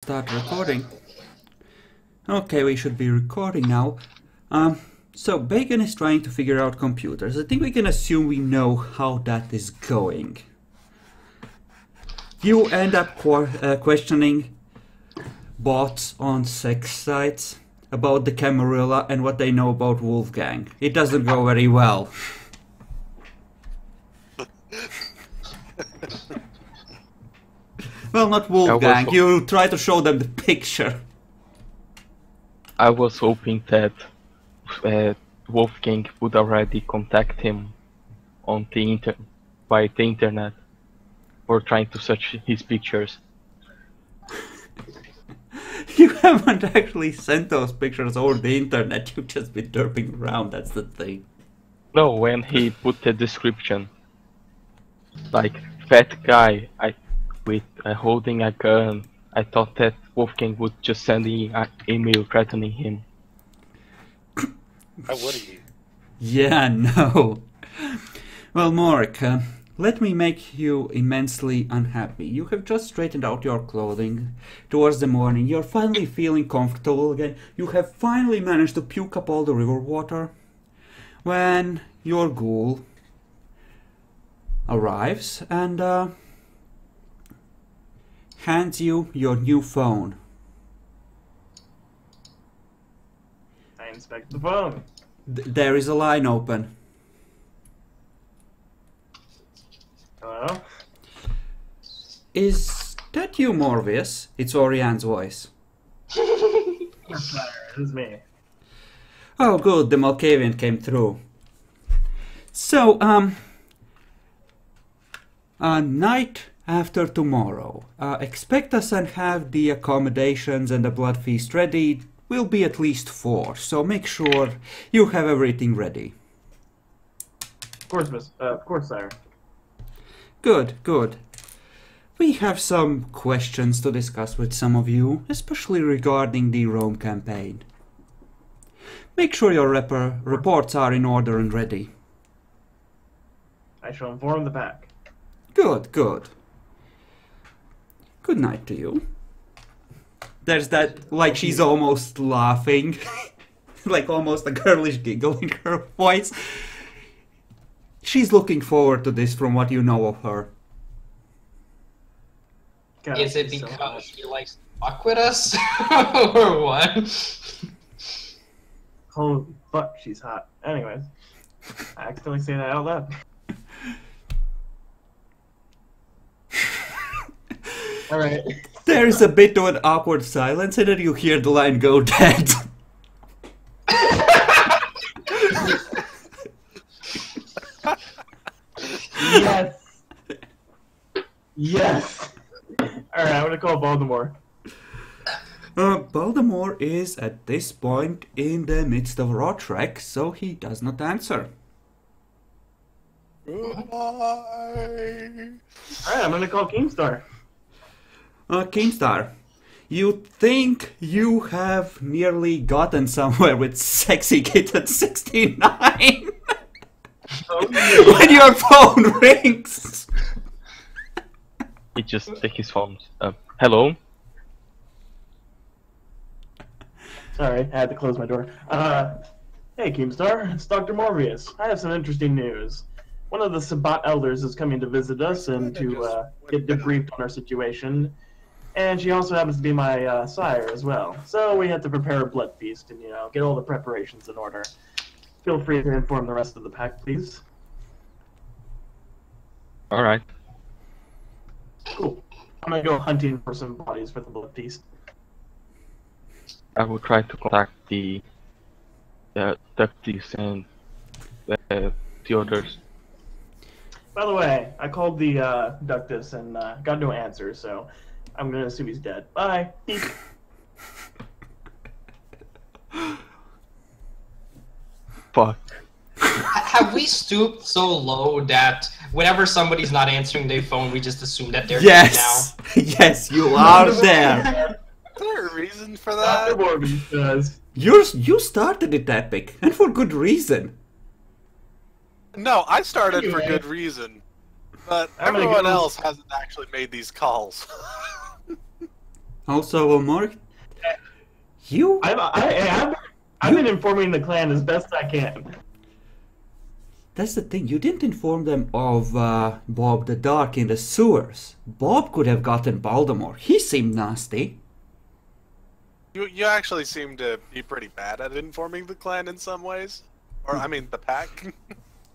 start recording. Okay, we should be recording now. So Bacon is trying to figure out computers. I think we can assume we know how that is going. You end up questioning bots on sex sites about the Camarilla and what they know about Wolfgang. It doesn't go very well. Well, not Wolfgang. You try to show them the picture. I was hoping that Wolfgang would already contact him on the by the internet or trying to search his pictures. You haven't actually sent those pictures over the internet. You've just been derping around. That's the thing. No, when he put the description, like fat guy, with holding a gun, I thought that Wolfgang would just send me an email threatening him. How would he? Yeah, no. Well, Mark, let me make you immensely unhappy. You have just straightened out your clothing towards the morning. You're finally feeling comfortable again. You have finally managed to puke up all the river water. When your ghoul arrives and hands you your new phone. I inspect the phone. There is a line open. Hello? Is that you, Morbius? It's Orian's voice. This is me. Oh, good. The Malkavian came through. So, night after tomorrow. Expect us and have the accommodations and the blood feast ready. We'll be at least 4, so make sure you have everything ready. Of course, miss. Of course, sire. Good, good. We have some questions to discuss with some of you, especially regarding the Rome campaign. Make sure your reports are in order and ready. I shall inform the pack. Good, good. Good night to you. There's that, like she's almost laughing, like almost a girlish giggle in her voice. She's looking forward to this from what you know of her. God, Is it so because much. she likes to fuck with us? Or what? Holy fuck, she's hot. Anyways, I accidentally say that out loud. Alright. There's a bit of an awkward silence and then you hear the line go dead. Yes! Yes! Alright, I'm gonna call Baltimore. Baltimore is at this point in the midst of a raw trek, so he does not answer. Goodbye. Alright, I'm gonna call Keemstar. Keemstar, you think you have nearly gotten somewhere with Sexy Kitten 69 Oh, yeah. when your phone rings. He just take his phone. Hello? Sorry, I had to close my door. Hey Keemstar, it's Dr. Morbius. I have some interesting news. One of the Sabbat elders is coming to visit us and to get debriefed on our situation. And she also happens to be my sire as well. So we had to prepare a blood feast and, get all the preparations in order. Feel free to inform the rest of the pack, please. Alright. Cool. I'm gonna go hunting for some bodies for the blood feast. I will try to contact the ducties and the others. By the way, I called the Ductus and got no answer, so I'm gonna assume he's dead. Bye. Fuck. Have we stooped so low that whenever somebody's not answering their phone, we just assume that they're Yes, yes, you are there. Is there a reason for Dr. that? Morbius does. You started it, Epic, and for good reason. No, I started for Anyway. good reason. But I'm gonna everyone go- else hasn't actually made these calls. Also, Mark, you... I've been informing the clan as best I can. That's the thing, you didn't inform them of Bob the Dark in the sewers. Bob could have gotten Baltimore. He seemed nasty. You actually seem to be pretty bad at informing the clan in some ways. Or, I mean, the pack.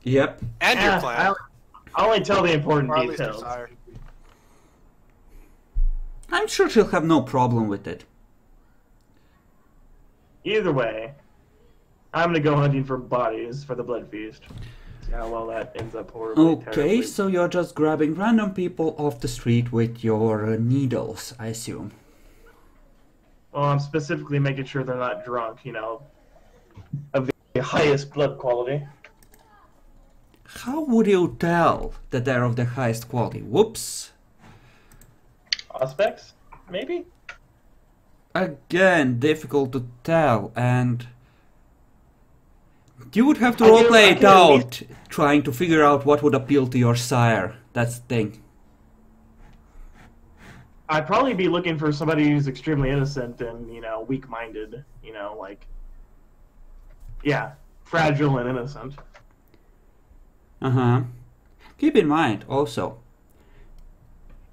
Yep. And your clan. I only tell the important Or at least details. desire. I'm sure she'll have no problem with it. Either way, I'm gonna go hunting for bodies for the blood feast. See how well that ends up horribly. Okay, terribly. so you're just grabbing random people off the street with your needles, I assume. Well, I'm specifically making sure they're not drunk, you know, of the highest blood quality. How would you tell that they're of the highest quality? Whoops. Aspects, maybe? Again, difficult to tell, and you would have to I can- roleplay I it can at out, trying to figure out what would appeal to your sire. That's the thing. I'd probably be looking for somebody who's extremely innocent and, you know, weak-minded, you know, like, yeah, fragile and innocent. Uh-huh. Keep in mind, also,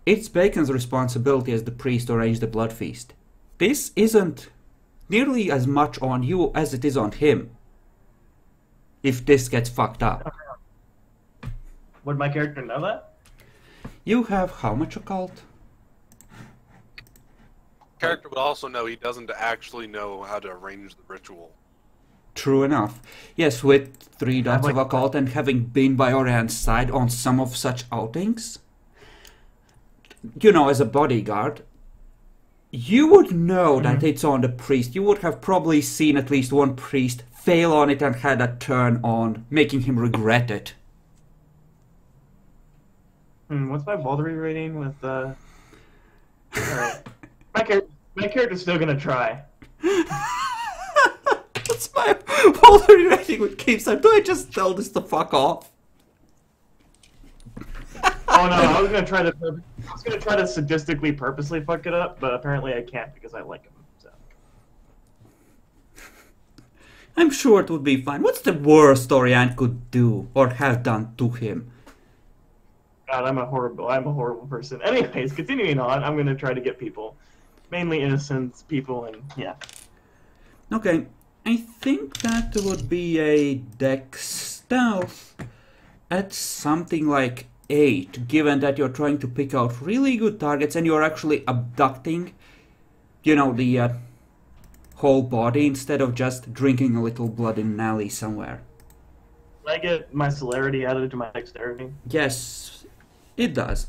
it's Bacon's responsibility as the priest to arrange the blood feast. This isn't nearly as much on you as it is on him. If this gets fucked up. Would my character know that? You have how much occult? Character would also know he doesn't actually know how to arrange the ritual. True enough. Yes, with 3 dots like of occult and having been by Orian's side on some of such outings, you know, as a bodyguard, you would know that it's on the priest. You would have probably seen at least one priest fail on it and had a turn on, making him regret it. What's my Valkyrie rating with, Alright. My character's still gonna try. That's my Valkyrie rating with Keepside. Do I just tell this to fuck off? Oh no, I was gonna try to sadistically purposely fuck it up, but apparently I can't because I like him. So. I'm sure it would be fine. What's the worst Orion could do or have done to him? God, I'm a horrible person. Anyways, continuing on, I'm gonna try to get people, mainly innocent people, and yeah. Okay, I think that would be a dex stealth at something like 8, given that you're trying to pick out really good targets and you're actually abducting, you know, the whole body instead of just drinking a little blood in an alley somewhere. Can I get my celerity added to my dexterity? Yes, it does.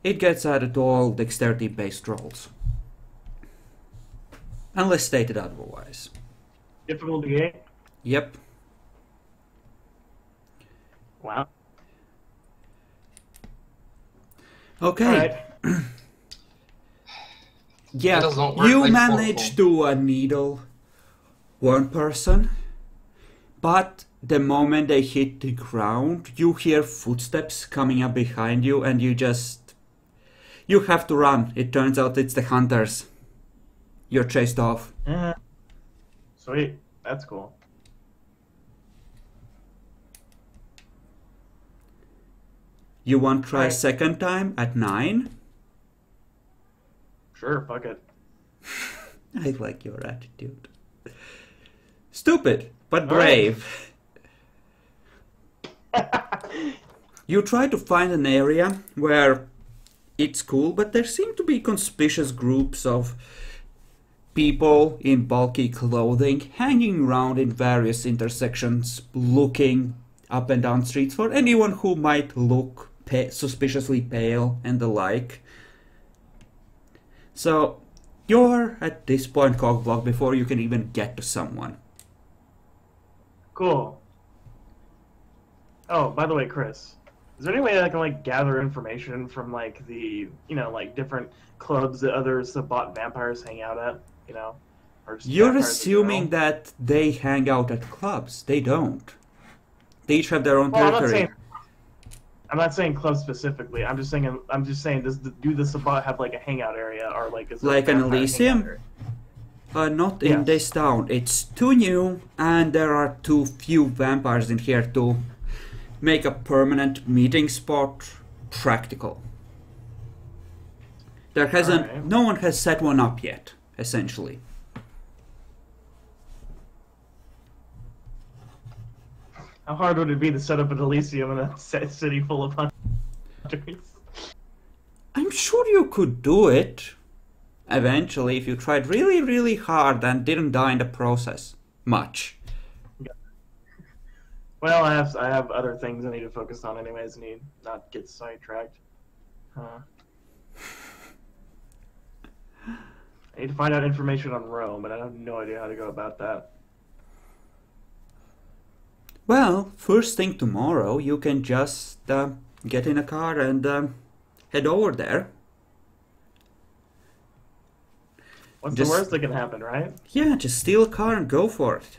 It gets added to all dexterity-based rolls. Unless stated otherwise. Difficulty 8? Yep. Wow. Okay. Alright. Yeah, Needles don't work you like managed to needle one person, but the moment they hit the ground, you hear footsteps coming up behind you, and you have to run. It turns out it's the hunters. You're chased off. Sweet. That's cool. You want to try a Alright. second time at 9? Sure, fuck it. I like your attitude. Stupid, but brave. You try to find an area where it's cool, but there seem to be conspicuous groups of people in bulky clothing hanging around in various intersections, looking up and down streets for anyone who might look suspiciously pale and the like. So, you're at this point cockblocked before you can even get to someone. Cool. Oh, by the way, Chris, is there any way that I can, like, gather information from, like, the, you know, like, different clubs that other Sabbat vampires hang out at, you know? Or just You're vampires in assuming general? that they hang out at clubs. They don't. They each have their own Well, I'm not territory. saying... I'm not saying club specifically. I'm just saying, do the Sabbat have like a hangout area or like is it Like a an vampire Elysium? hangout area? Not in Yes. this town. It's too new, and there are too few vampires in here to make a permanent meeting spot practical. There hasn't. Alright. No one has set one up yet. Essentially. How hard would it be to set up an Elysium in a city full of hunters? I'm sure you could do it. Eventually, if you tried really, really hard and didn't die in the process. Much. Well, I have other things I need to focus on anyways. Need not get sidetracked. I need to find out information on Rome, but I have no idea how to go about that. Well, first thing tomorrow, you can just get in a car and head over there. What's Just- the worst that can happen, right? Yeah, just steal a car and go for it.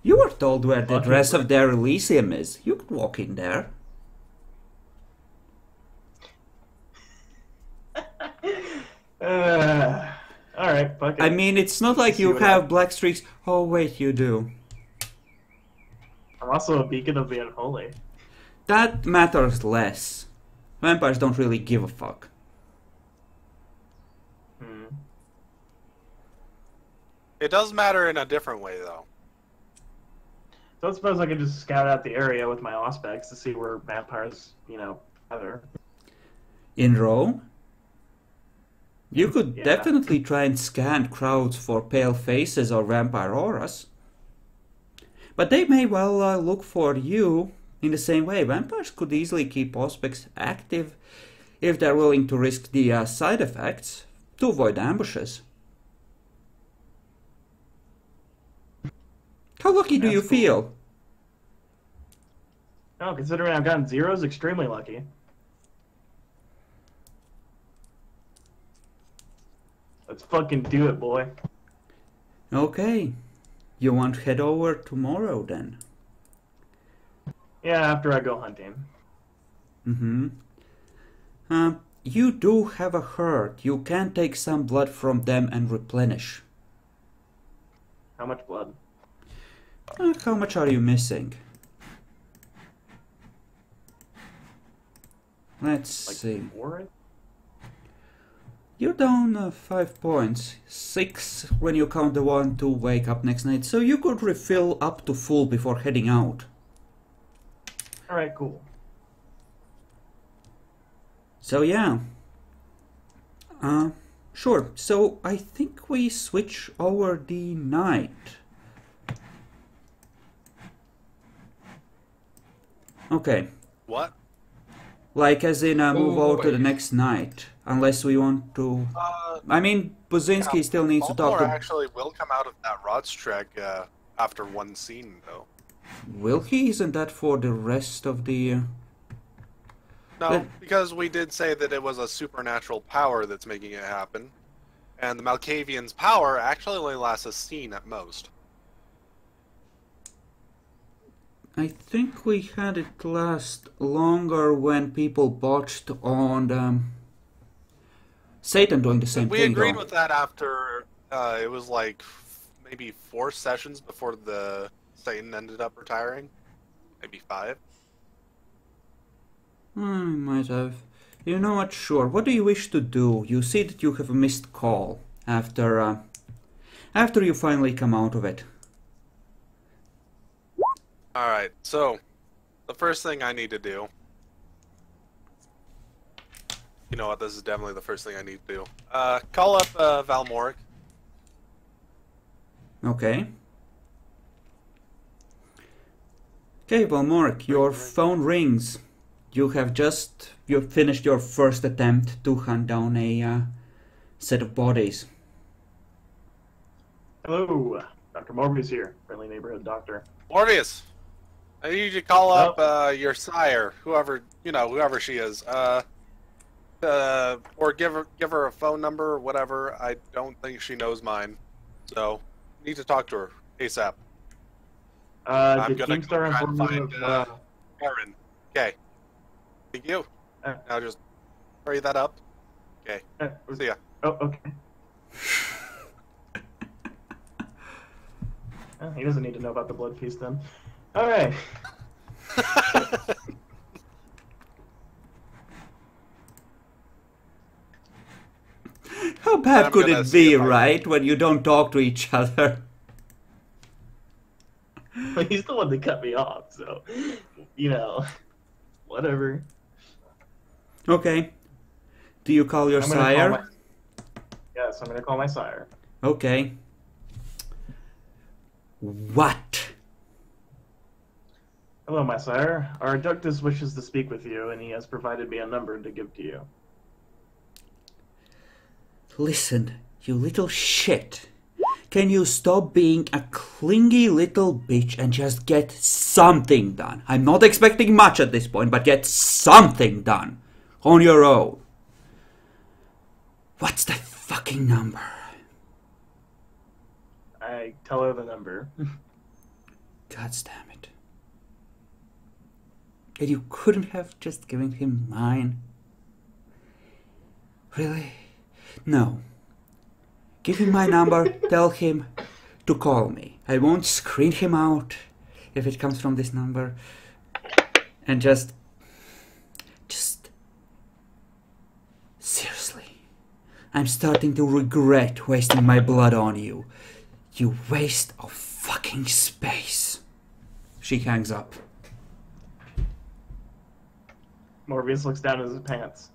You were told where the Okay. address of their Elysium is. You could walk in there. Alright, fuck it. I mean, it's not like See you what have happens. black streaks. Oh, wait, you do. I'm also a beacon of the unholy. That matters less. Vampires don't really give a fuck. It does matter in a different way, though. So I suppose I could just scout out the area with my auspex to see where vampires, gather. In Rome, you could Yeah. definitely try and scan crowds for pale faces or vampire auras. But they may well look for you in the same way. Vampires could easily keep auspex active if they're willing to risk the side effects to avoid ambushes. How lucky do That's you cool. feel? No, considering I've gotten zeros, extremely lucky. Let's fucking do it, boy. Okay. You want to head over tomorrow then? Yeah, after I go hunting. Mm-hmm. You do have a herd. You can take some blood from them and replenish. How much blood? How much are you missing? Let's Like see. 4? You're down 5 points. 6 when you count the one to wake up next night. So you could refill up to full before heading out. Alright, cool. So yeah. Sure. So I think we switch over the night. Okay. What? Like as in move over to wait. the next night. Unless we want to... I mean, Buzinski still needs to talk Baltimore to... actually will come out of that Rodstrek after one scene, though. Will he? Isn't that for the rest of the... No, But- because we did say that it was a supernatural power that's making it happen. And the Malkavian's power actually only lasts a scene at most. I think we had it last longer when people botched on Satan doing the same We thing. agreed though. with that after it was like maybe 4 sessions before the Satan ended up retiring. Maybe 5. I might have. You know what? Sure. What do you wish to do? You see that you have a missed call after you finally come out of it. Alright, so the first thing I need to do. You know what? This is definitely the first thing I need to do. Call up Valmoric. Okay. Okay, Valmoric, your phone rings. You have finished your first attempt to hunt down a set of bodies. Hello, Dr. Morbius here, friendly neighborhood doctor. Morbius! I need you to call up your sire, whoever she is. Or give her a phone number or whatever. I don't think she knows mine. So, need to talk to her ASAP. Did gonna Keemstar go try and inform you find, of, Aaron. Okay. Thank you. Uh, Now just hurry that up. Okay. See ya. Oh, okay. He doesn't need to know about the blood feast then. All right. How bad I'm could gonna it see be, if I- right, when you don't talk to each other? He's the one that cut me off, so whatever. Okay. Do you call your I'm gonna sire? call Yes, I'm gonna call my sire. Okay. What? Hello, my sire. Our ductus wishes to speak with you, and he has provided me a number to give to you. Listen, you little shit. Can you stop being a clingy little bitch and just get something done? I'm not expecting much at this point, but get something done. On your own. What's the fucking number? I tell her the number. God damn it. And you couldn't have just given him mine? Really? No. Give him my number, tell him to call me. I won't screen him out if it comes from this number. And just... Seriously. I'm starting to regret wasting my blood on you. You waste of fucking space. She hangs up. Morbius looks down at his pants.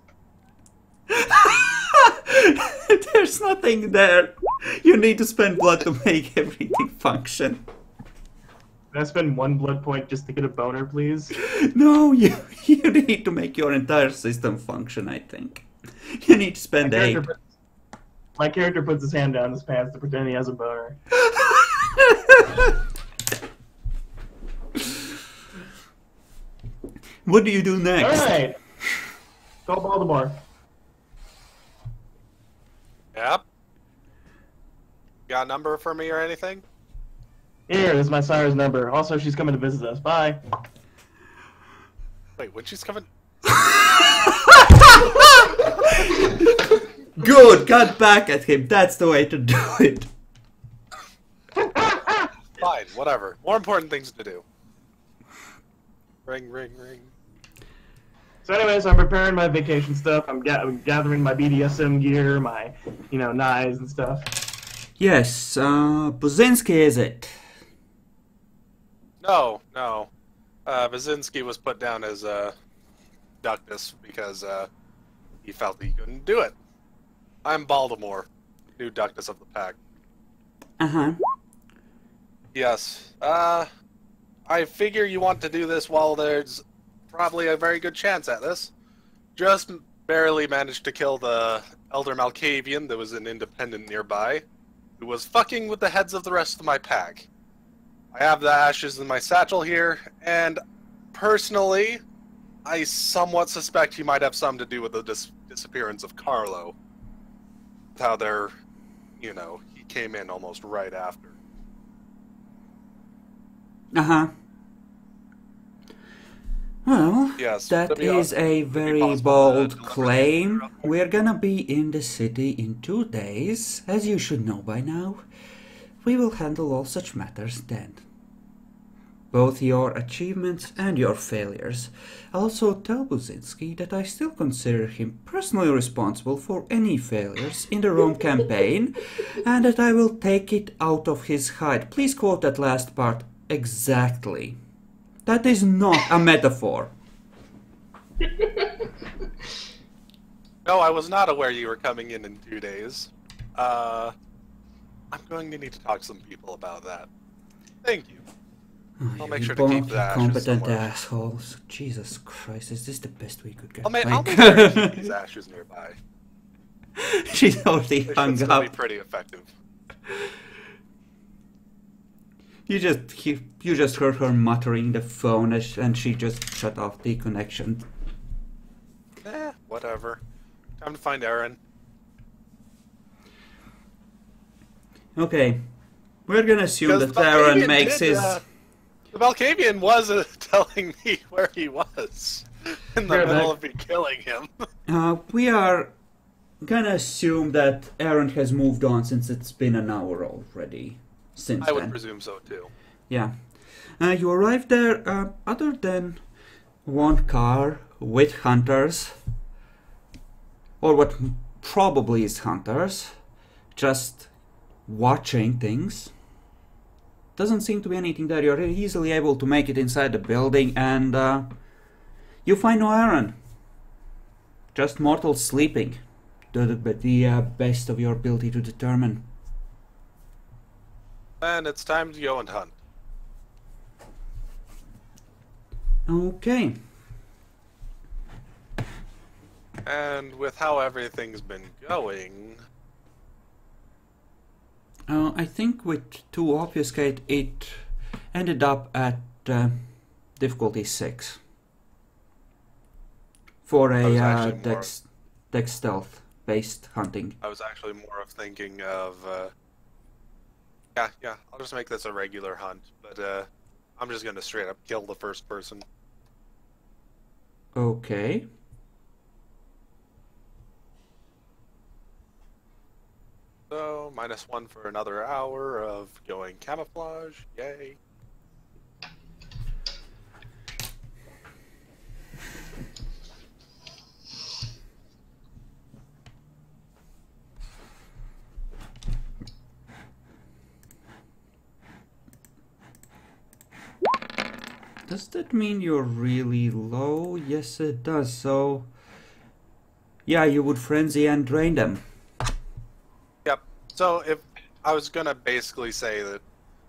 There's nothing there. You need to spend blood to make everything function. Can I spend 1 blood point just to get a boner, please? No, you need to make your entire system function, I think. You need to spend 8. My character puts his hand down his pants to pretend he has a boner. What do you do next? Alright! Call Baltimore. Yep. Got a number for me or anything? Here, this is my sire's number. Also, she's coming to visit us. Bye. Wait, when she's coming? Good, cut back at him. That's the way to do it. Fine, whatever. More important things to do. Ring, ring, ring. So anyways, I'm preparing my vacation stuff. I'm gathering my BDSM gear, my, knives and stuff. Yes, Buzinski is it? No. Vazinski was put down as Ductus because he felt he couldn't do it. I'm Baltimore, new Ductus of the pack. Uh-huh. Yes. I figure you want to do this while there's probably a very good chance at this. Just barely managed to kill the Elder Malkavian that was an independent nearby, who was fucking with the heads of the rest of my pack. I have the ashes in my satchel here, and personally, I somewhat suspect he might have something to do with the disappearance of Carlo. How they're, he came in almost right after. Uh-huh. Well, Yes, that is a very bold claim. We're gonna be in the city in 2 days, as you should know by now. We will handle all such matters then. Both your achievements and your failures. Also tell Buzinski that I still consider him personally responsible for any failures in the Rome campaign, and that I will take it out of his hide. Please quote that last part exactly. That is not a metaphor. No, I was not aware you were coming in 2 days. I'm going to need to talk to some people about that. Thank you. I'll make sure to keep the ashes Incompetent somewhere. assholes. Jesus Christ, is this the best we could get? I'll make Like- sure to keep these ashes nearby. She's already They hung should still be up. pretty effective. You just heard her muttering the phone and she just shut off the connection. Whatever. Time to find Aaron. Okay, we're gonna assume Because that Aaron Valkavian makes did, his... The Valkavian was telling me where he was. in the middle of me killing him. We are gonna assume that Aaron has moved on since it's been an hour already. Since I would then. presume so too. Yeah. You arrived there, other than one car with hunters, or what probably is hunters, just watching things. Doesn't seem to be anything there. You're easily able to make it inside the building, and you find no Aaron. Just mortals sleeping, to the best of your ability to determine. And it's time to go and hunt. Okay. And with how everything's been going... I think to obfuscate, it ended up at difficulty 6 for a dex stealth based hunting. I was actually more of thinking of... Yeah, I'll just make this a regular hunt, but I'm just gonna straight up kill the first person. Okay. So, -1 for another hour of going camouflage. Yay. Does that mean you're really low? Yes, it does. So, yeah, you would frenzy and drain them. Yep. So if I was gonna basically say that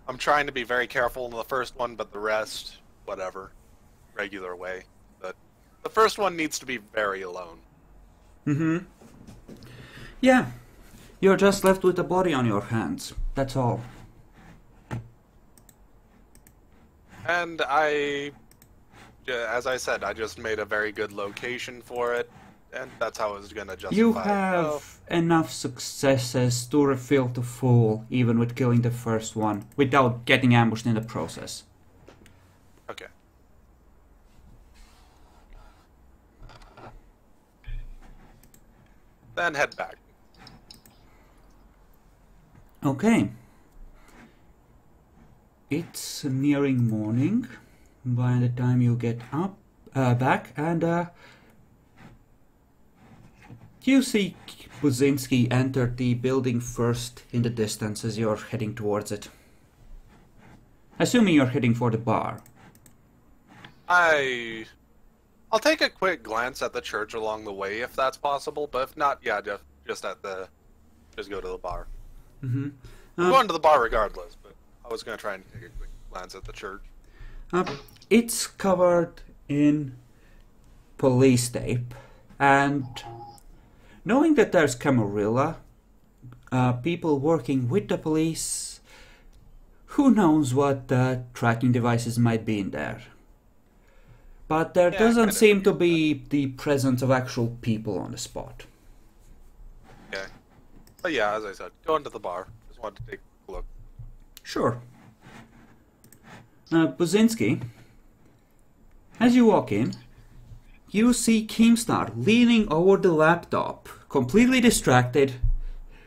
I'm trying to be very careful in the first one, but the rest, whatever, regular way. But the first one needs to be very alone. Mm-hmm. Yeah, you're just left with a body on your hands. That's all. And as I said, I just made a very good location for it, and that's how I was gonna justify You it. have enough successes to refill to full, even with killing the first one, without getting ambushed in the process. Okay. Then head back. Okay. It's nearing morning by the time you get up back, and you see Buzinski enter the building first in the distance as you're heading towards it. Assuming you're heading for the bar. I'll take a quick glance at the church along the way if that's possible, but if not, yeah, just go to the bar. Mm-hmm. I'm going to the bar regardless, but I was going to try and take a quick glance at the church. It's covered in police tape, and knowing that there's Camarilla, people working with the police, who knows what tracking devices might be in there. But there doesn't seem to be the presence of actual people on the spot. Okay. But yeah, as I said, going to the bar. Just wanted to take a look. Sure. Buzinski, as you walk in, you see Keemstar leaning over the laptop, completely distracted,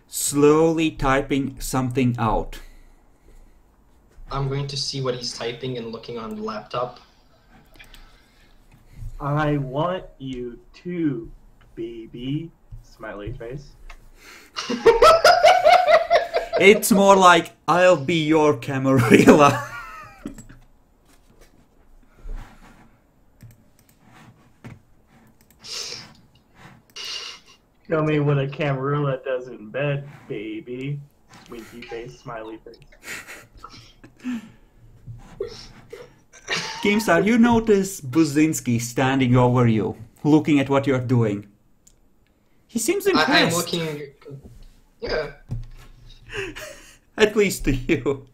slowly typing something out. I'm going to see what he's typing and looking on the laptop. I want you to, baby. Smiley face. It's more like, I'll be your Camarilla. Tell me what a Camarilla does in bed, baby. Winky face, smiley face. Keemstar, you notice Buzinski standing over you, looking at what you're doing. He seems impressed. I'm looking... Yeah. At least to you.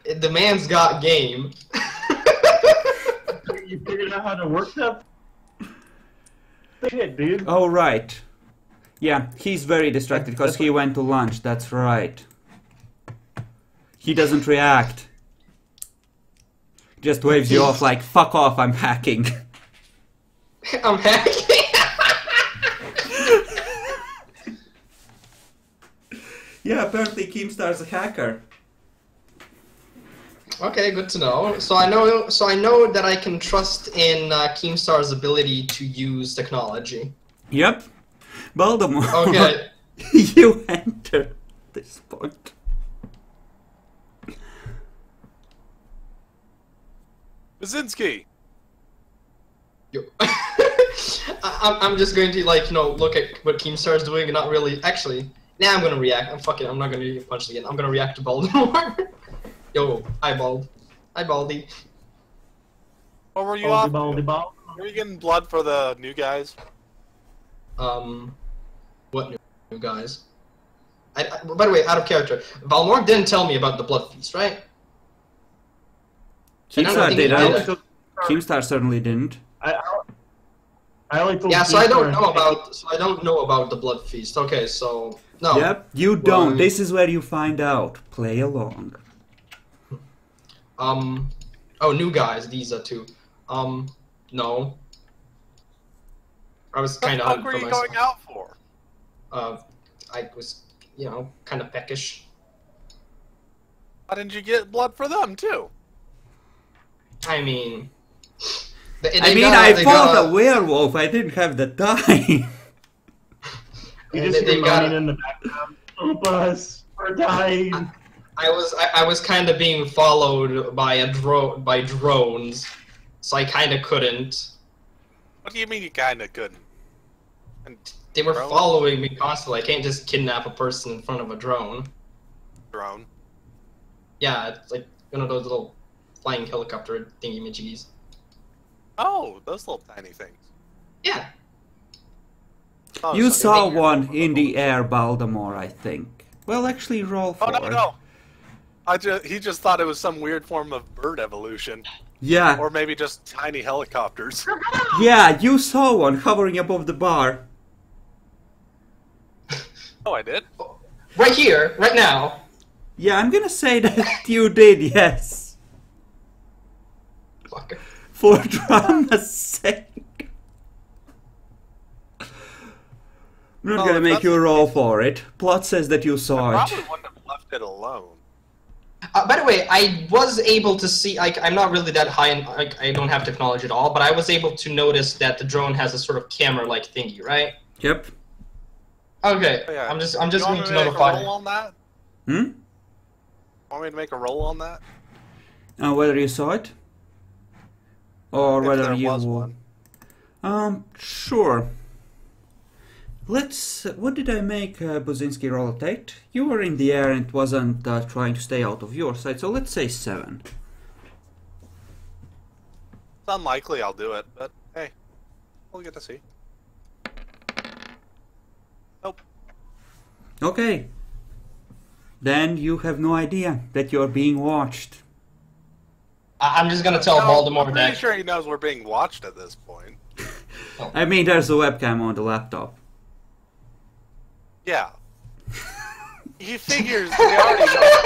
The man's got game. You figured out how to work that? Shit, dude. Oh, right. Yeah, he's very distracted because he went to lunch, that's right. He doesn't react. Just waves you off like, fuck off, I'm hacking. I'm hacking. Yeah, apparently Keemstar's a hacker. Okay, good to know. So I know that I can trust in Keemstar's ability to use technology. Yep. Baltimore. Okay. You enter this point. Basinski! Yo. I'm just going to look at what Keemstar's doing and not really actually. Now I'm gonna react. I'm not gonna get punched again. I'm gonna react to Baltimore. Yo, hi Bald. Hi Baldy. What were you Baldy, off? baldy, ball. Were you getting blood for the new guys? What new guys? By the way, out of character, Balmor didn't tell me about the blood feast, right? Keemstar did. didn't. Keemstar certainly didn't. I only told Yeah, so I don't Keemstar- know about the blood feast. Okay, so no. Yep, you don't. Well, This is where you find out. Play along. Oh, new guys. These are two. No. I was What the kind of fuck hunting were for you myself. going out for? I was, kind of peckish. Why didn't you get blood for them too? I mean, I fought a werewolf. I didn't have the time. You just they hear got moaning in the background. Help us! We're dying! I was kind of being followed by drones, so I kind of couldn't. What do you mean you kinda couldn't? And They were Drone? following me constantly. I can't just kidnap a person in front of a drone. drone. Yeah, it's like one of those little flying helicopter thingy-majiggies. Oh, those little tiny things. Yeah. Oh, You so saw you're- one in the air, Baltimore, I think. Well, actually, roll for Oh no it. no! He just thought it was some weird form of bird evolution, Yeah, or maybe just tiny helicopters. yeah, you saw one hovering above the bar. Oh, I did. Right here, right now. Yeah, I'm gonna say that you did, yes. Fucker. For drama's sake. I'm not Well, gonna if make that's you the roll case- for it. Plot says that you saw it. Probably wouldn't have left it alone. By the way, I was able to see. I'm not really that high in. I don't have technology at all, but I was able to notice that the drone has a sort of camera-like thingy, right? Yep. Okay. Oh, yeah. I'm just You going want me to make notify. a roll on that? Hmm? Want me to make a roll on that? Whether you saw it? Or If whether there you... was one. Sure. Let's... what did I make Buzinski roll a tate? You were in the air and it wasn't trying to stay out of your sight, so let's say 7. It's unlikely I'll do it, but hey, we'll get to see. Nope. Okay. Then you have no idea that you're being watched. I'm just going to tell No, Voldemort I'm pretty that. sure he knows we're being watched at this point. I mean, there's a webcam on the laptop. Yeah. He figures they already know.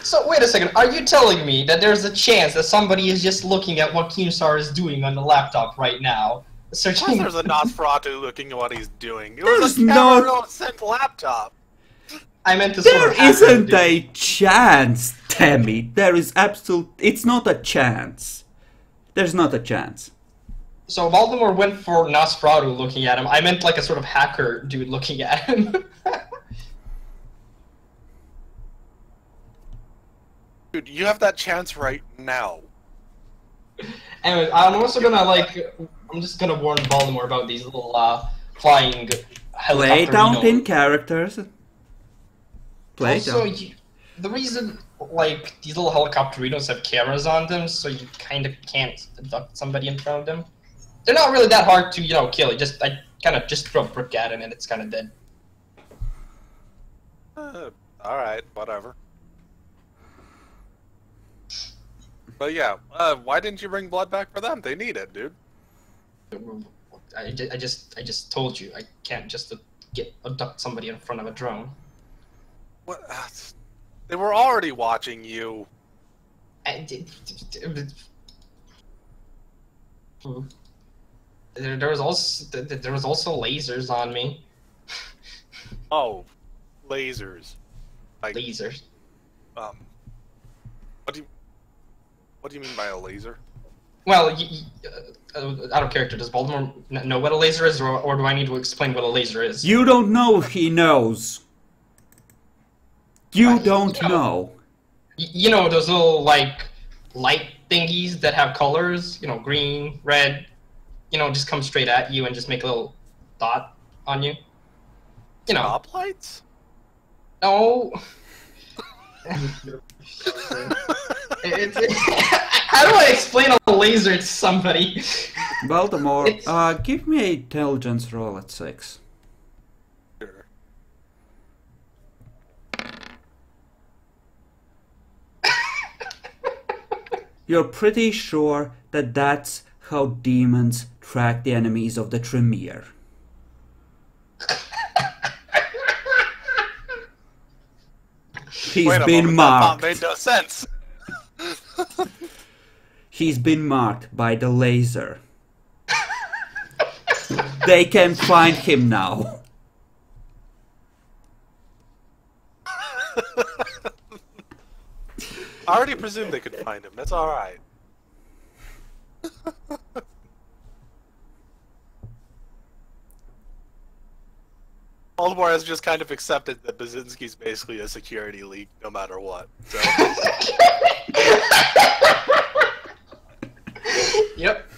So wait a second. Are you telling me that there's a chance that somebody is just looking at what Keemstar is doing on the laptop right now, Of searching? course there's a Nosferatu looking at what he's doing. It There's was a no- camera-sent laptop. I meant to sort There of hack isn't it, a chance, Tammy. There is absolute... It's not a chance. There's not a chance. So Voldemort went for Nosferatu looking at him. I meant like a sort of hacker dude looking at him. Dude, you have that chance right now. Anyway, I'm also gonna I'm just gonna warn Voldemort about these little flying helicopter. Play it out in characters. Play it Also, out. the reason these little helicopterinos have cameras on them, so you kind of can't abduct somebody in front of them. They're not really that hard to kill. I kind of just throw a brick at him and it's kind of dead. Alright, whatever. But yeah, why didn't you bring blood back for them? They need it, dude. I just told you I can't just abduct somebody in front of a drone. What? They were already watching you. There was also lasers on me. Oh, lasers. Like, Lasers. what do you mean by a laser? Well, out of character, does Baltimore know what a laser is, or do I need to explain what a laser is? You don't know if he knows. You don't know. You know those little, like, light thingies that have colors? You know, green, red. You know, just come straight at you and just make a little dot on you. You know. Stoplights? No. How do I explain a laser to somebody? Baltimore, give me an intelligence roll at 6. Sure. You're pretty sure that that's how demons track the enemies of the Tremere. He's Wait a been moment, marked. that made no sense. He's been marked by the laser. They can find him now. I already presumed they could find him. That's alright. Baltimore has just kind of accepted that Baczynski's basically a security leak, no matter what. So. Yep.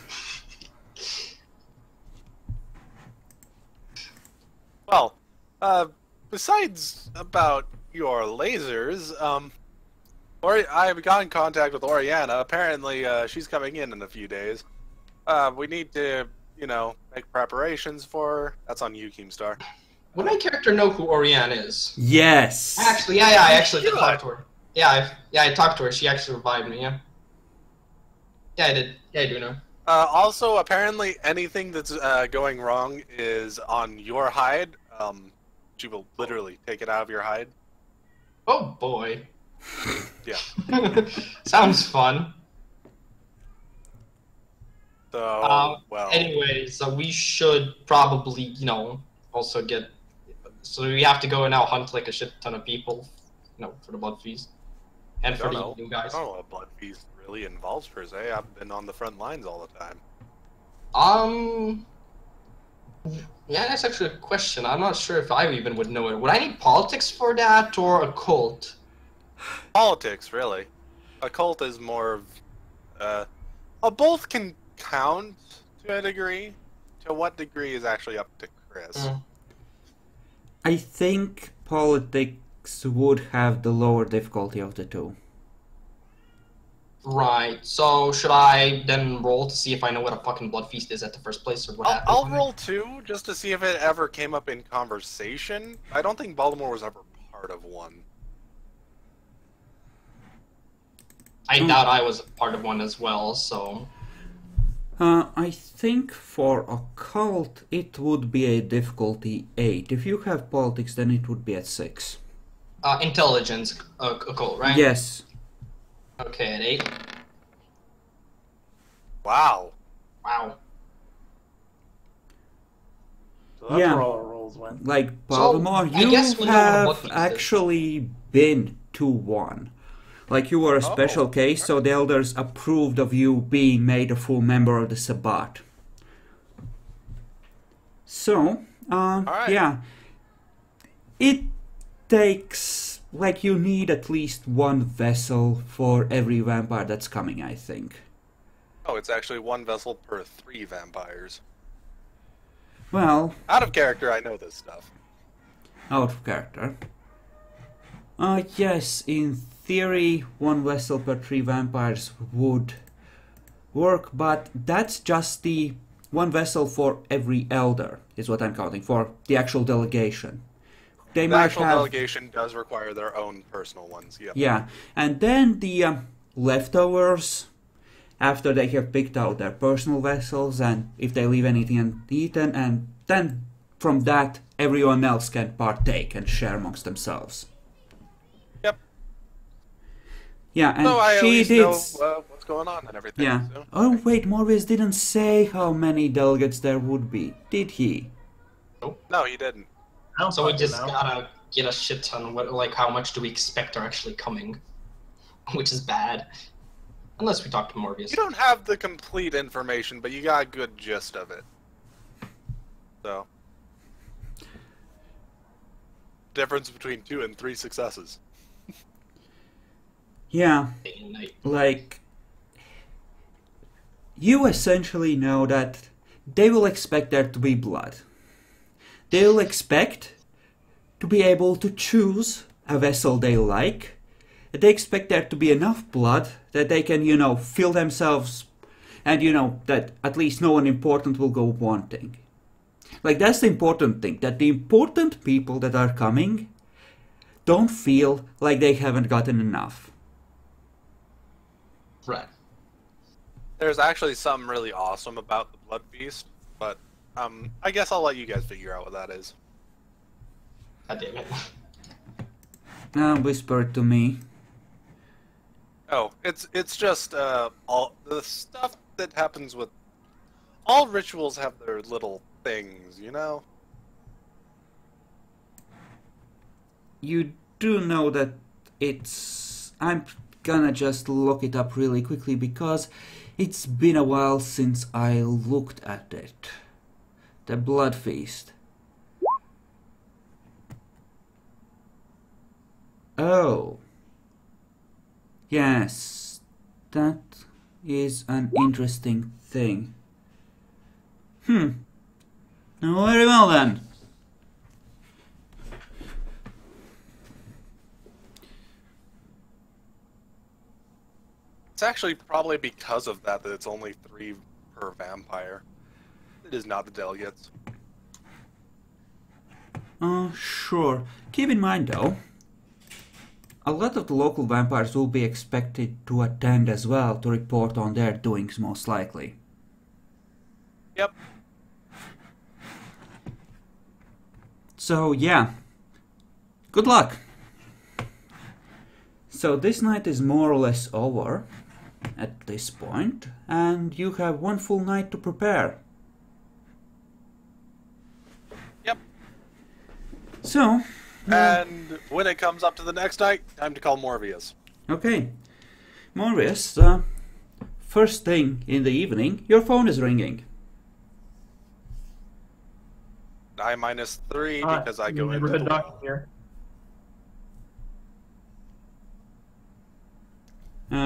Well, besides about your lasers, I've got in contact with Oriana. Apparently, she's coming in a few days. We need to, you know, make preparations for her. That's on you, Keemstar. Would my character know who Oriana is? Yes. Actually, yeah, I actually did talk to her. Yeah, I talked to her. She actually revived me, yeah. Yeah, I did. Yeah, I do know. Also, apparently, anything that's going wrong is on your hide. She will literally take it out of your hide. Oh, boy. Yeah. Sounds fun. So, well... Anyway, so we should probably, you know, also get... So we have to go and now hunt, like, a shit ton of people, you know, for the blood feast. And for the new guys. I don't know what blood feast really involves, per se. I've been on the front lines all the time. Yeah, that's actually a question. I'm not sure if I even would know it. Would I need politics for that, or a cult? Politics, really. A cult is more of... both can count, to a degree. To what degree is actually up to Chris. Mm. I think politics would have the lower difficulty of the two. Right, so should I then roll to see if I know what a fucking blood feast is at the first place, or what happened? I'll roll 2, just to see if it ever came up in conversation. I don't think Baltimore was ever part of one. I doubt I was a part of one as well, so... I think for a cult it would be a difficulty 8. If you have politics, then it would be at 6. Intelligence, a cult, right? Yes. Okay, at 8. Wow. Wow. So that's Yeah. where all our rolls went. Like, Baltimore, I you guess we know what a have blood feast is. actually been to one. Like, you were a special case, so the elders approved of you being made a full member of the Sabbat. So, Alright. yeah. It takes, like, you need at least one vessel for every vampire that's coming, I think. Oh, it's actually 1 vessel per 3 vampires. Well, Out of character, I know this stuff. out of character. Yes, in theory, 1 vessel per 3 vampires would work, but that's just the 1 vessel for every elder, is what I'm counting, for the actual delegation. They The might actual have, delegation does require their own personal ones, yeah. yeah, and then the leftovers, after they have picked out their personal vessels, and if they leave anything uneaten, and then from that, everyone else can partake and share amongst themselves. Yep. Yeah, and So I at she least did. know what's going on and everything. Yeah. So. Oh wait, Morbius didn't say how many delegates there would be, did he? No, he didn't. I don't So we fucking just know. gotta get a shit ton. What, like, how much do we expect are actually coming? Which is bad. Unless we talk to Morbius. You don't have the complete information, but you got a good gist of it. So. Difference between 2 and 3 successes. Yeah, Day and night. like... You essentially know that they will expect there to be blood. They'll expect to be able to choose a vessel they like. They expect there to be enough blood that they can, fill themselves, and, that at least no one important will go wanting. Like, that's the important thing, that the important people that are coming don't feel like they haven't gotten enough. Right. There's actually something really awesome about the Blood Feast, but I guess I'll let you guys figure out what that is. God damn it. Whisper it to me. Oh, it's just all the stuff that happens with all rituals have their little things, you know? You do know that it's... I'm gonna just look it up really quickly because it's been a while since I looked at it. The Blood Feast. Oh. Yes. That is an interesting thing. Very well then. It's actually probably because of that it's only 3 per vampire. It is not the delegates. Sure. Keep in mind though, a lot of the local vampires will be expected to attend as well to report on their doings most likely. Yep. So yeah, good luck. So this night is more or less over at this point, and you have one full night to prepare. Yep. So, And when it comes up to the next night, time to call Morbius. okay, Morbius, first thing in the evening, your phone is ringing. I -3 because I go into neighborhood the doctor here.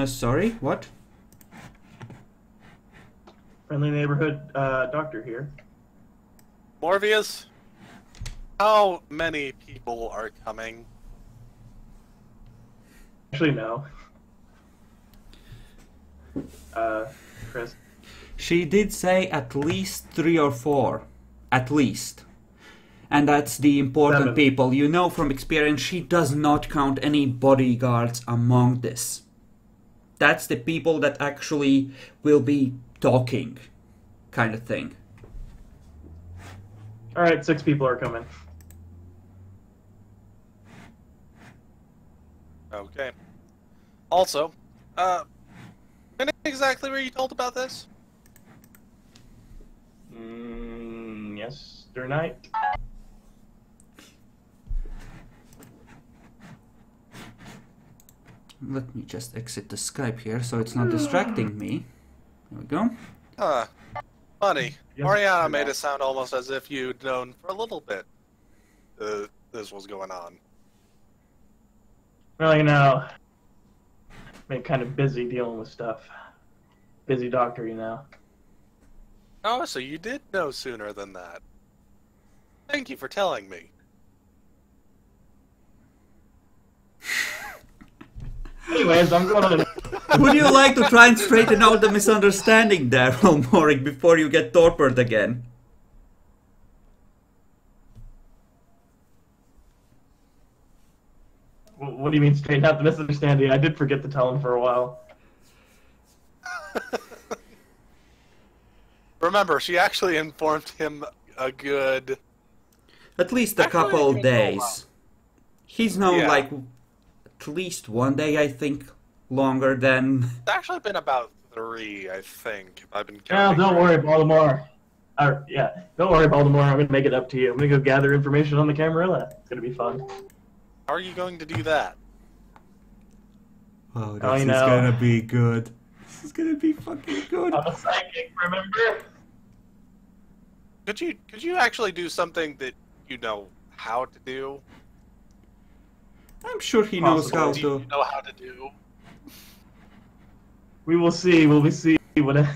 Sorry, what? Friendly neighborhood doctor here. Morbius, how many people are coming? Actually, no. Chris. She did say at least 3 or 4. At least. And that's the important 7. people. You know from experience she does not count any bodyguards among this. That's the people that actually will be talking, kind of thing. All right, 6 people are coming. Okay. Also, when exactly were you told about this? Yesterday. Let me just exit the Skype here so it's not distracting me. There we go. Huh. Funny. Yes, Oriana sir. made it sound almost as if you'd known for a little bit this was going on. Well, you know, been kind of busy dealing with stuff. Busy doctor, you know. Oh, so you did know sooner than that. Thank you for telling me. Anyways, I'm going to... Would you like to try and straighten out the misunderstanding there, Morik, before you get torpid again? What do you mean straighten out the misunderstanding? I did forget to tell him for a while. Remember, she actually informed him a good... At least a Actually, couple days. He's known Yeah. like at least one day, I think, longer than... It's actually been about 3, I think. If I've been No, counting. don't right. worry, Baltimore. Don't worry, Baltimore. I'm gonna make it up to you. I'm gonna go gather information on the Camarilla. It's gonna be fun. How are you going to do that? Oh, Oh, this you is know. gonna be good. This is gonna be fucking good. I'm a psychic, remember? Could you actually do something that you know how to do? I'm sure he knows Possibly. how Do to... you know how to do? We will see. We'll see. What if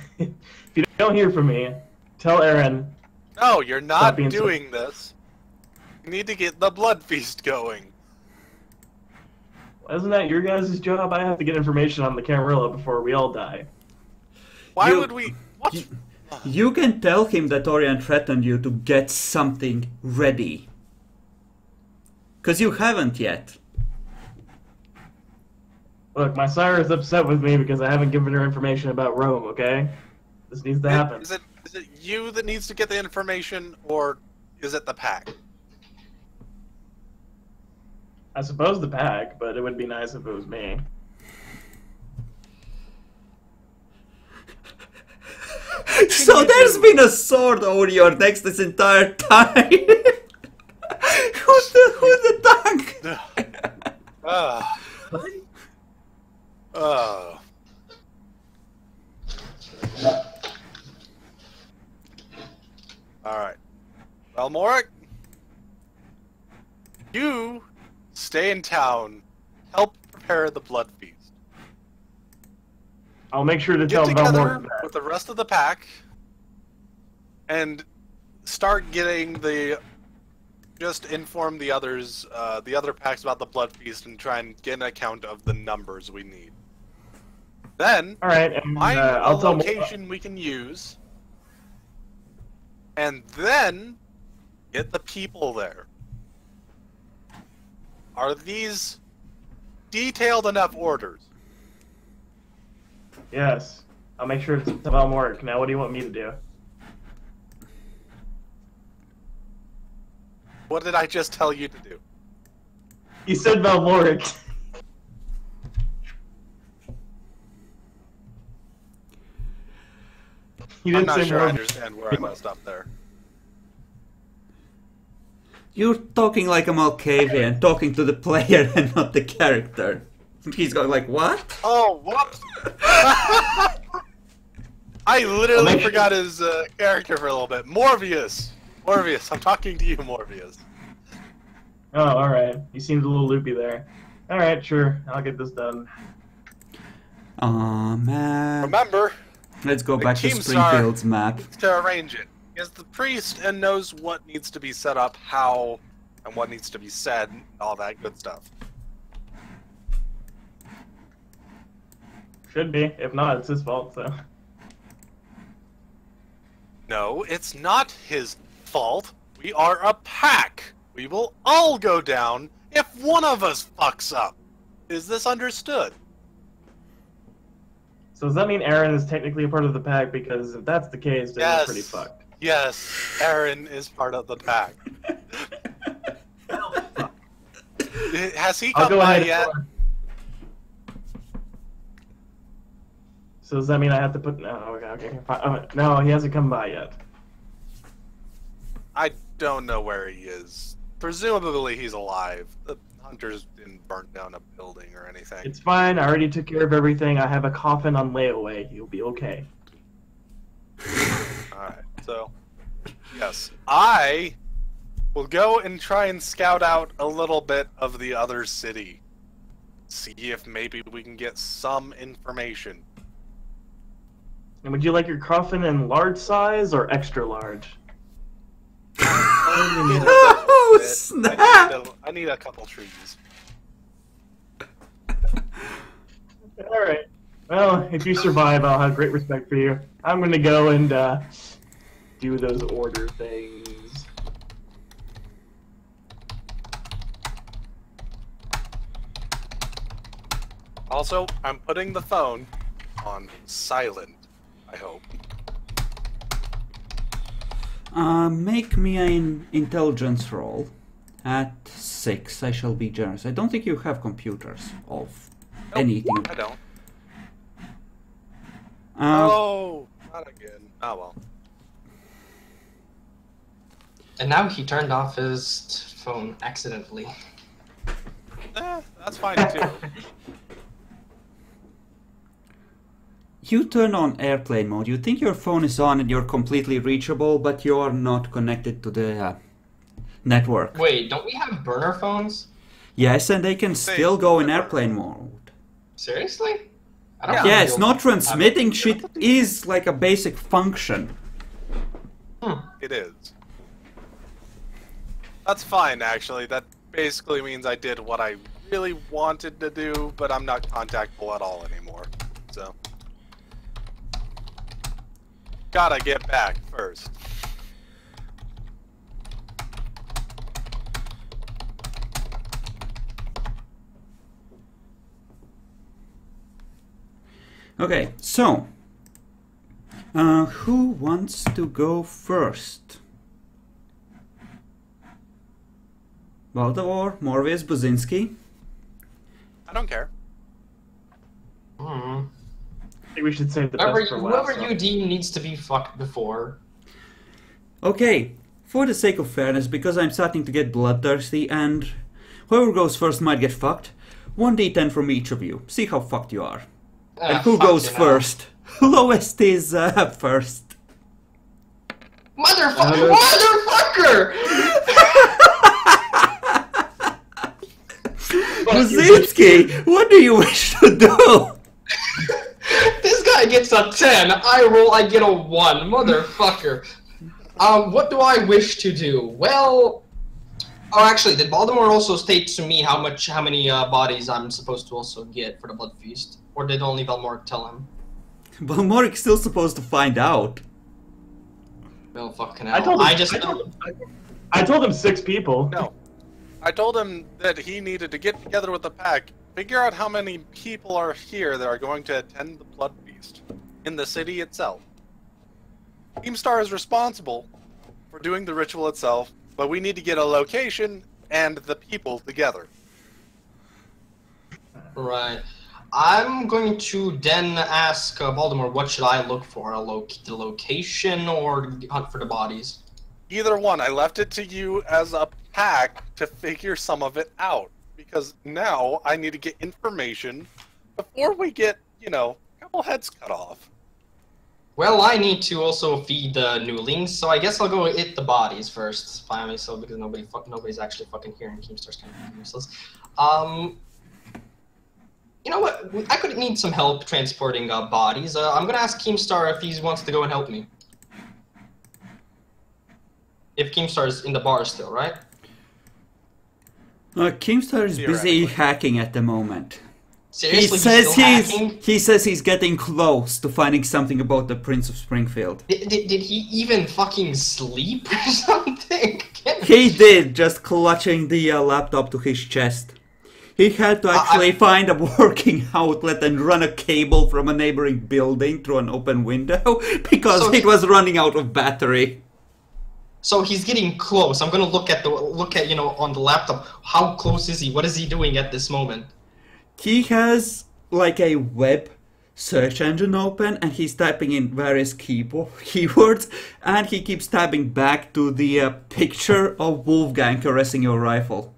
you don't hear from me, tell Aaron. No, you're Stop not being so- doing this. You need to get the blood feast going. Isn't that your guys' job? I have to get information on the Camarilla before we all die. Why You- would we? What? You can tell him that Orion threatened you to get something ready. Because you haven't yet. Look, my sire is upset with me because I haven't given her information about Rome, okay? This needs to happen. Is it you that needs to get the information, or is it the pack? I suppose the pack, but it would be nice if it was me. So there's been a sword over your necks this entire time. Who's the tank? Oh. Alright. Well, Morik, you stay in town, help prepare the blood feast. I'll make sure to Get tell together Belmore that. with the rest of the pack and start getting the... Just inform the others, the other packs about the blood feast and try and get an account of the numbers we need. Then, Alright, and find a I'll tell location we can use, and then get the people there. Are these detailed enough orders? Yes. I'll make sure to tell Belmore. Now, what do you want me to do? What did I just tell you to do? You said Belmore. You I'm didn't not say sure I more. understand where I messed up there. You're talking like a Malkavian, talking to the player and not the character. He's going like, what? Oh, whoops! I literally forgot his character for a little bit. Morbius! Morbius, I'm talking to you, Morbius. Oh, alright. You seemed a little loopy there. Alright, sure. I'll get this done. Aw, man. Remember, Let's go the back to Keemstar Springfield's map. needs to arrange it. He is the priest and knows what needs to be set up, how, and what needs to be said, and all that good stuff. Should be. If not, it's his fault, so. No, it's not his fault. We are a pack. We will all go down if one of us fucks up. Is this understood? So does that mean Aaron is technically a part of the pack? Because if that's the case, then Yes. we're pretty fucked. Yes, Aaron is part of the pack. Has he I'll come go by ahead. yet? So does that mean I have to put? No, okay. No, he hasn't come by yet. I don't know where he is. Presumably he's alive. The hunters didn't burn down a building or anything. It's fine. I already took care of everything. I have a coffin on layaway. You'll be okay. Alright, so... Yes. I will go and try and scout out a little bit of the other city. See if maybe we can get some information. And would you like your coffin in large size or extra large? Oh, snap! I need a couple trees. Alright. Well, if you survive, I'll have great respect for you. I'm gonna go and do those order things. Also, I'm putting the phone on silent, I hope. Make me an intelligence roll. At 6, I shall be generous. I don't think you have computers of anything. I don't. Oh, not again. Oh well. And now he turned off his phone accidentally. That's fine too. You turn on airplane mode. You think your phone is on and you're completely reachable, but you're not connected to the network. Wait, don't we have burner phones? Yes, and they can still go in airplane mode. Seriously? I Yeah. Yes, not transmitting shit is like a basic function. It is. That's fine, actually. That basically means I did what I really wanted to do, but I'm not contactable at all anymore. So. Gotta get back first. Okay, so who wants to go first? Baltimore, Morvis, Buzinski. I don't care. I think we should save the best for last. Whoever you deem needs to be fucked before. Okay, for the sake of fairness, because I'm starting to get bloodthirsty and whoever goes first might get fucked, 1d10 from each of you. See how fucked you are. And who fuck goes you now. first? Lowest is first. Motherfucker! Buzinski, what do you wish to do? This guy gets a 10. I roll, I get a 1. Motherfucker. What do I wish to do? Well... Oh, actually, did Baltimore also state to me how many bodies I'm supposed to also get for the blood feast? Or did only Baltimore tell him? Balmoric's still supposed to find out. Well, fucking hell. I told him 6 people. No. I told him that he needed to get together with the pack, figure out how many people are here that are going to attend the blood feast in the city itself. Keemstar is responsible for doing the ritual itself, but we need to get a location and the people together. Right. I'm going to then ask Baltimore, what should I look for? The location or hunt for the bodies? Either one. I left it to you as a pack to figure some of it out. Because now I need to get information before we get, a couple heads cut off. Well, I need to also feed the newlings, so I guess I'll go hit the bodies first, finally, so because nobody's actually fucking here and Keemstar's kind of useless. You know what? I could need some help transporting bodies. I'm gonna ask Keemstar if he wants to go and help me. If Keemstar's in the bar still, right? Keemstar is busy hacking at the moment. Seriously, He says he's getting close to finding something about the Prince of Springfield. Did he even fucking sleep or something? He did, just clutching the laptop to his chest. He had to actually find a working outlet and run a cable from a neighboring building through an open window because it was running out of battery. So he's getting close. I'm gonna look at on the laptop. How close is he? What is he doing at this moment? He has like a web search engine open and he's typing in various keywords and he keeps tabbing back to the picture of Wolfgang caressing your rifle.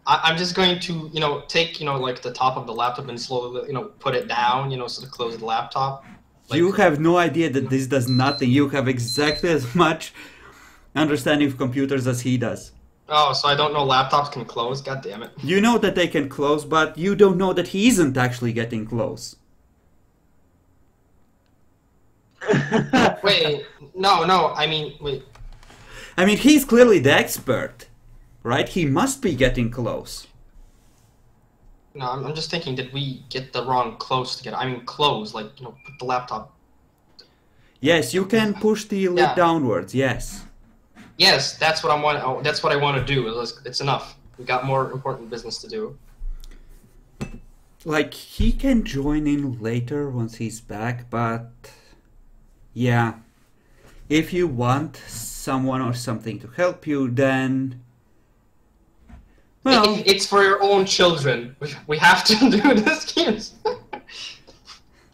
I'm just going to, take, like the top of the laptop and slowly, put it down, so to close the laptop. You have no idea that this does nothing. You have exactly as much understanding of computers as he does. Oh, so I don't know laptops can close? God damn it. You know that they can close, but you don't know that he isn't actually getting close. Wait, no, wait. I mean, he's clearly the expert, right? He must be getting close. No, I'm just thinking, did we get the wrong close together? I mean, close, like, put the laptop. Yes, you can push the lid downwards, yes. Yes, that's what that's what I want to do. It's enough. We got more important business to do. Like, he can join in later once he's back, but... yeah. If you want someone or something to help you, then... well... it's for your own children. We have to do this, kids.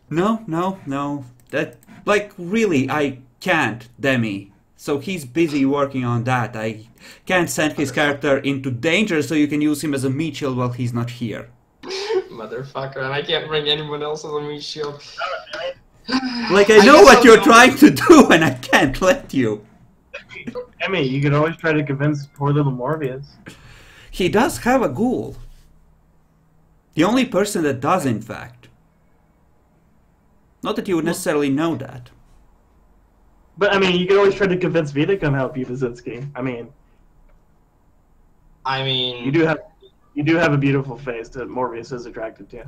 No, no, no. That, like, really, I can't, Demi. So he's busy working on that. I can't send his character into danger so you can use him as a meat shield while he's not here. Motherfucker, and I can't bring anyone else as a meat shield. Like, I know what you're trying to do, and I can't let you. Emmy, you could always try to convince poor little Morbius. He does have a ghoul. The only person that does, in fact. Not that you would necessarily know that. But I mean, you could always try to convince me to come help you, Basinski. I mean, you do have a beautiful face that Morbius is attracted to.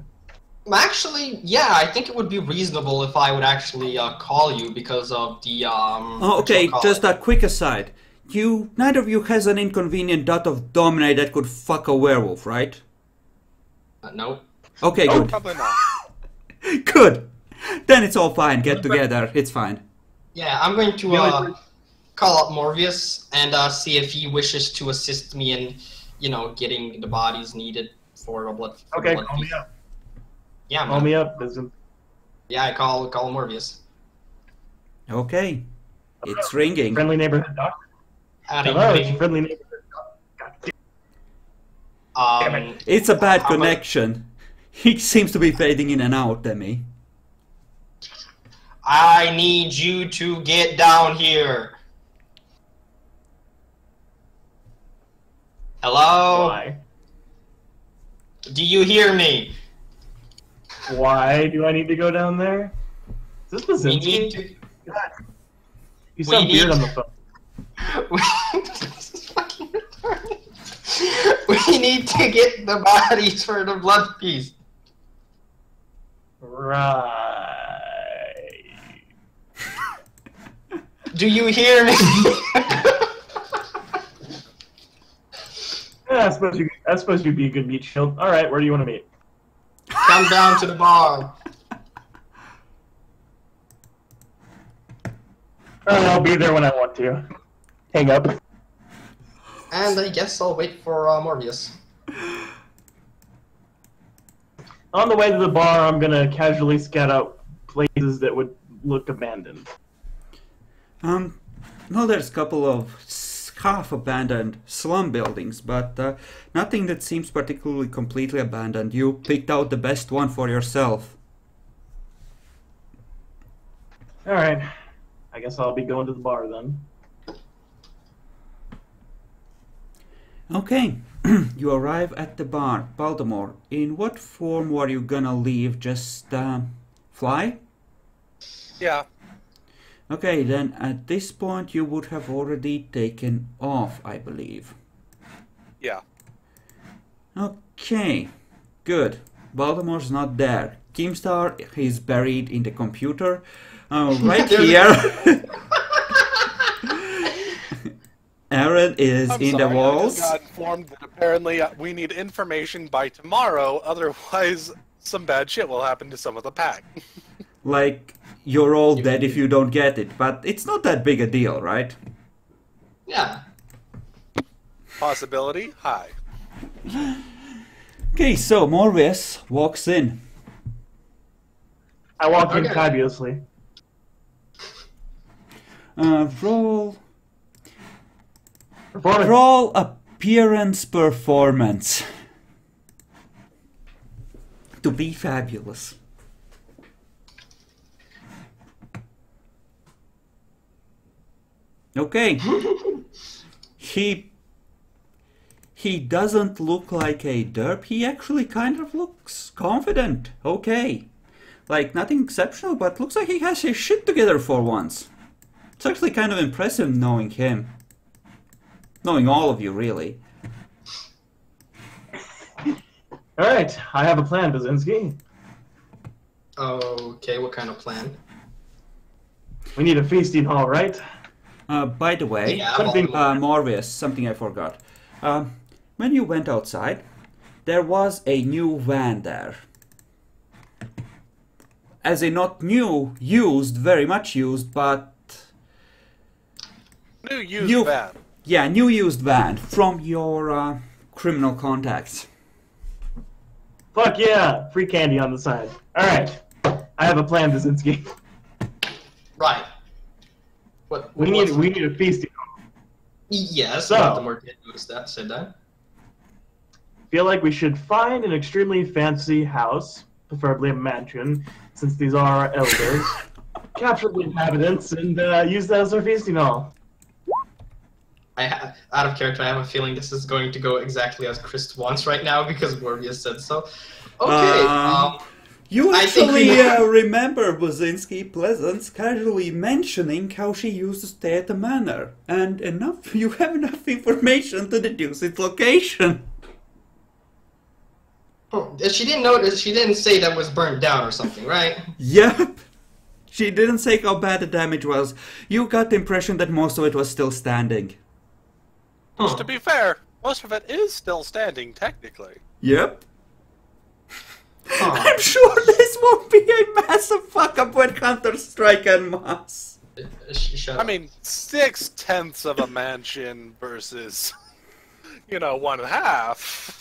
Actually, yeah, I think it would be reasonable if I would actually call you because of the Oh, okay, just a quick aside. Neither of you has an inconvenient dot of dominate that could fuck a werewolf, right? No. Okay, No, good. probably not. Good. Then it's all fine. Get together. It's fine. Yeah, I'm going to call up Morbius and see if he wishes to assist me in, getting the bodies needed for a blood. Okay, blood call me feast. up. Yeah, Call me up, Basin. Yeah, I call Morbius. Okay. It's ringing. Friendly neighborhood doctor. Howdy, Hello, buddy. it's your friendly neighborhood doctor. God damn. It's a bad connection. He seems to be fading in and out, Demi. I need you to get down here. Hello? Why? Do you hear me? Why do I need to go down there? Is this We need Basinski? to. God. You sound We weird need on the phone. This is fucking retarded. We need to get the bodies for the blood feast. Right. Do you hear me? Yeah, I suppose you'd be a good meat shield. All right, where do you want to meet? Come down to the bar. I'll be there when I want to. Hang up. And I guess I'll wait for Morbius. On the way to the bar, I'm gonna casually scout out places that would look abandoned. Well, there's a couple of half-abandoned slum buildings, but nothing that seems particularly completely abandoned. You picked out the best one for yourself. All right, I guess I'll be going to the bar then. Okay, you arrive at the bar. Baltimore, in what form were you gonna leave? Just fly? Yeah. Okay, then at this point you would have already taken off, I believe. Yeah. Okay, good. Baltimore's not there. Keemstar is buried in the computer. Right here. Aaron is I'm in sorry, the walls. I just got informed that apparently we need information by tomorrow, otherwise some bad shit will happen to some of the pack. Like, you're all dead if you don't get it, but it's not that big a deal, right? Yeah. Possibility high. Okay, so Morbius walks in. I walk in Okay. fabulously. Roll Performance. Roll appearance performance. To be fabulous. Okay. He doesn't look like a derp. He actually kind of looks confident. Okay. Like, nothing exceptional, but looks like he has his shit together for once. It's actually kind of impressive knowing him. Knowing all of you, really. All right, I have a plan, Basinski. Okay, what kind of plan? We need a feasting hall, right? By the way, Yeah, something- Morbius, something I forgot. When you went outside, there was a new van there. As in not new, used, very much used, but... New used You- van. Yeah, new used van from your criminal contacts. Fuck yeah, free candy on the side. All right, I have a plan, Basinski. Right. What? We need a feasting. Yes. So- Voldemort did notice that. Said that. Feel like we should find an extremely fancy house, preferably a mansion, since these are our elders. Capture the inhabitants and use that as our feasting hall. Out of character, I have a feeling this is going to go exactly as Chris wants right now because Morbius said so. Okay. You I think actually we- remember Buzinski Pleasance casually mentioning how she used to stay at the manor, and you have enough information to deduce its location. Oh, she didn't notice. She didn't say that was burnt down or something, right? Yep. She didn't say how bad the damage was. You got the impression that most of it was still standing. Huh. To be fair, most of it is still standing, technically. Yep. Huh. I'm sure this won't be a massive fuck-up when Counter-Strike and Moss. Shut I up. mean, 6/10 of a mansion versus, 1/2.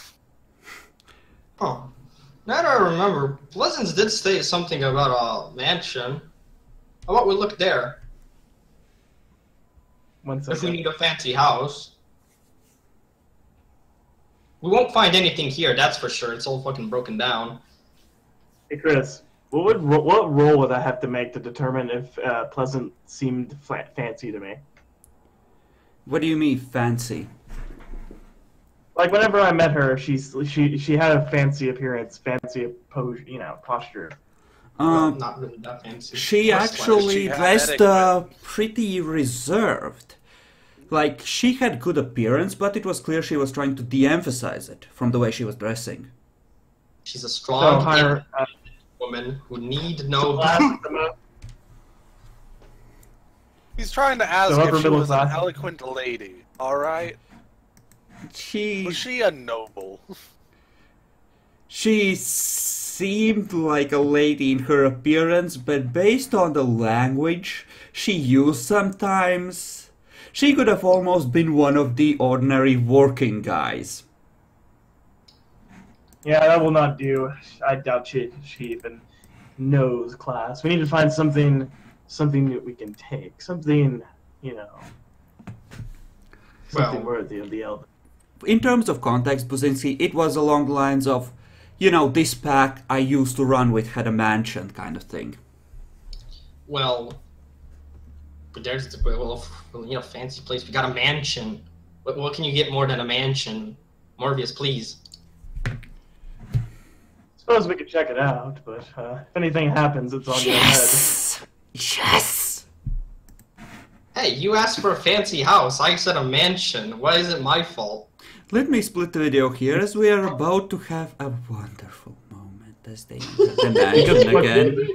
Oh, now that I remember, Pleasance did say something about a mansion. How about we look there? 1 If we second. need a fancy house. We won't find anything here, that's for sure. It's all fucking broken down. Hey Chris, what role would I have to make to determine if Pleasant seemed fancy to me? What do you mean, fancy? Like whenever I met her, she had a fancy appearance, fancy posture. Well, not really that fancy. She More actually She had dressed etiquette. pretty reserved. Like, she had good appearance, but it was clear she was trying to de-emphasize it from the way she was dressing. She's a So strong hire woman who need no. He's trying to ask So upper if she middle was an class. eloquent lady, alright? Was she a noble? She seemed like a lady in her appearance, but based on the language she used sometimes, she could have almost been one of the ordinary working guys. Yeah, that will not do. I doubt she even knows class. We need to find something that we can take. Something, something Well- worthy of the elder. In terms of context, Buzinski, it was along the lines of, this pack I used to run with had a mansion kind of thing. Well, but there's fancy place. We got a mansion. What can you get more than a mansion? Morbius, please. Suppose we could check it out, but if anything happens, it's on your head. Yes! Yes! Hey, you asked for a fancy house. I said a mansion. Why is it my fault? Let me split the video here as we are about to have a wonderful moment as they enter the mansion again.